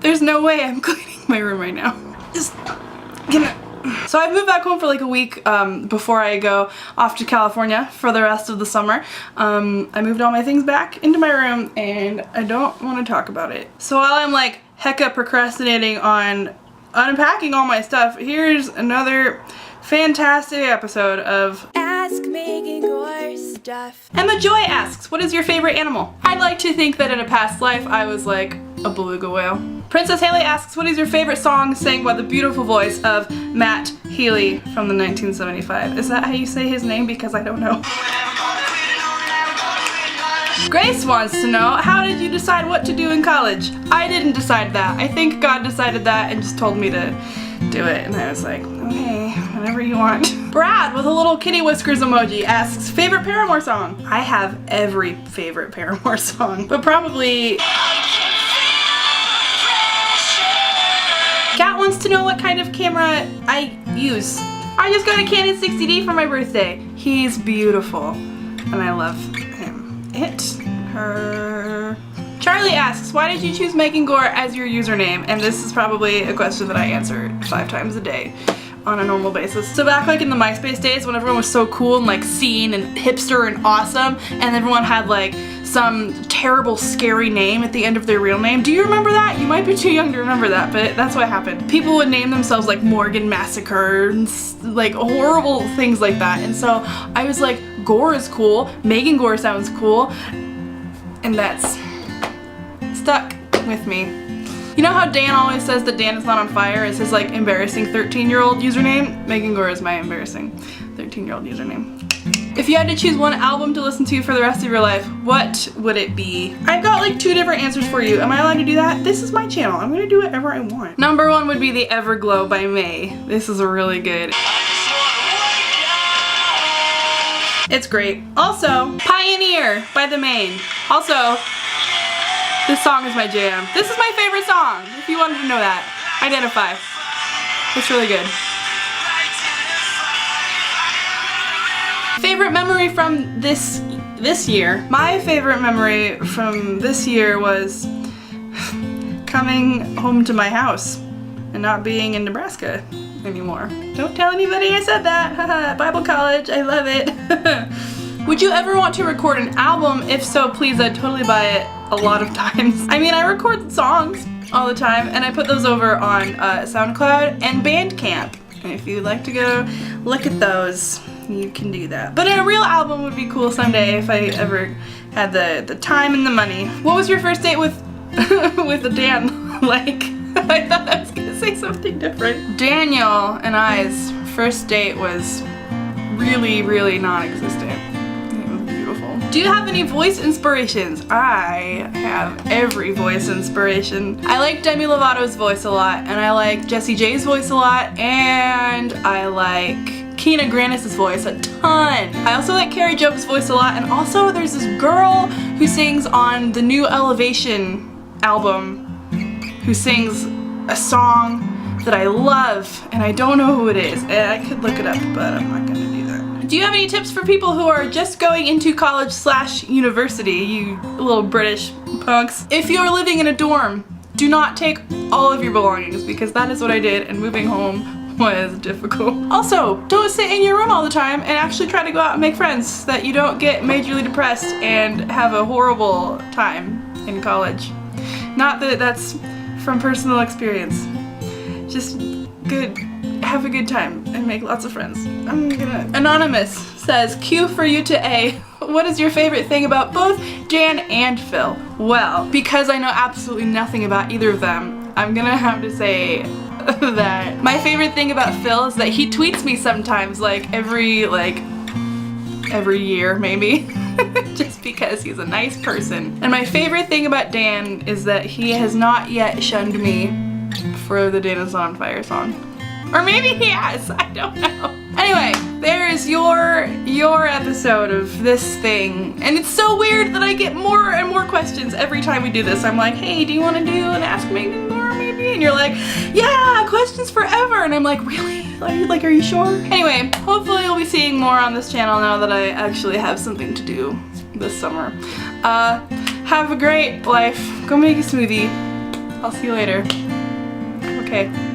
There's no way I'm cleaning my room right now. Just gonna... So I moved back home for like a week before I go off to California for the rest of the summer. I moved all my things back into my room and I don't want to talk about it. So while I'm like hecka procrastinating on unpacking all my stuff, here's another fantastic episode of Ask Megangore Stuff. Emma Joy asks, what is your favorite animal? I'd like to think that in a past life I was like a beluga whale. Princess Haley asks, what is your favorite song sang by the beautiful voice of Matt Healy from the 1975? Is that how you say his name? Because I don't know. Grace wants to know, how did you decide what to do in college? I didn't decide that. I think God decided that and just told me to do it. And I was like, okay, whatever you want. Brad with a little kitty whiskers emoji asks, favorite Paramore song? I have every favorite Paramore song, but probably... Kat wants to know what kind of camera I use. I just got a Canon 60D for my birthday. He's beautiful and I love him. Her. Charlie asks, why did you choose Megangore as your username? And this is probably a question that I answer 5 times a day on a normal basis. So back like in the MySpace days when everyone was so cool and like seen and hipster and awesome and everyone had like some terrible scary name at the end of their real name. Do you remember that? You might be too young to remember that, but that's what happened. People would name themselves like Morgan Massacre and like horrible things like that. And so I was like, Gore is cool, Megangore sounds cool, and that's stuck with me. You know how Dan always says that Dan is not on fire is his like embarrassing 13-year-old username? Megangore is my embarrassing 13-year-old username. If you had to choose one album to listen to for the rest of your life, what would it be? I've got like 2 different answers for you. Am I allowed to do that? This is my channel. I'm gonna do whatever I want. Number 1 would be The Everglow by May. This is a really good. It's great. Also, Pioneer by The Maine. Also, this song is my jam. This is my favorite song, if you wanted to know that. Identify. It's really good. Favorite memory from this year? My favorite memory from this year was coming home to my house and not being in Nebraska anymore. Don't tell anybody I said that. Haha, Bible college, I love it. Would you ever want to record an album? If so, please, I'd totally buy it a lot of times. I mean, I record songs all the time and I put those over on SoundCloud and Bandcamp. And if you'd like to go look at those, you can do that. But a real album would be cool someday if I ever had the time and the money. What was your first date with with Dan like? I thought I was gonna say something different. Daniel and I's first date was really, really non-existent. It was beautiful. Do you have any voice inspirations? I have every voice inspiration. I like Demi Lovato's voice a lot, and I like Jessie J's voice a lot, and I like Keena Grannis' voice a ton. I also like Carrie Jobe's voice a lot, and also there's this girl who sings on the new Elevation album who sings a song that I love, and I don't know who it is. And I could look it up, but I'm not gonna do that. Do you have any tips for people who are just going into college/university, you little British punks? If you're living in a dorm, do not take all of your belongings, because that is what I did, and moving home was difficult. Also, don't sit in your room all the time and actually try to go out and make friends so that you don't get majorly depressed and have a horrible time in college. Not that that's from personal experience. Just have a good time and make lots of friends. Anonymous says, Q for you to A. What is your favorite thing about both Jan and Phil? Well, because I know absolutely nothing about either of them, I'm gonna have to say that my favorite thing about Phil is that he tweets me sometimes, like every year maybe, just because he's a nice person. And my favorite thing about Dan is that he has not yet shunned me for the Dan is Not on Fire song. Or maybe he has, I don't know. Anyway, there's your episode of this thing. And it's so weird that I get more and more questions every time we do this. I'm like, hey, do you want to do an Ask Megangore maybe? And you're like, yeah, questions forever. And I'm like, really? Are you sure? Anyway, hopefully you'll be seeing more on this channel now that I actually have something to do this summer. Have a great life. Go make a smoothie. I'll see you later. Okay.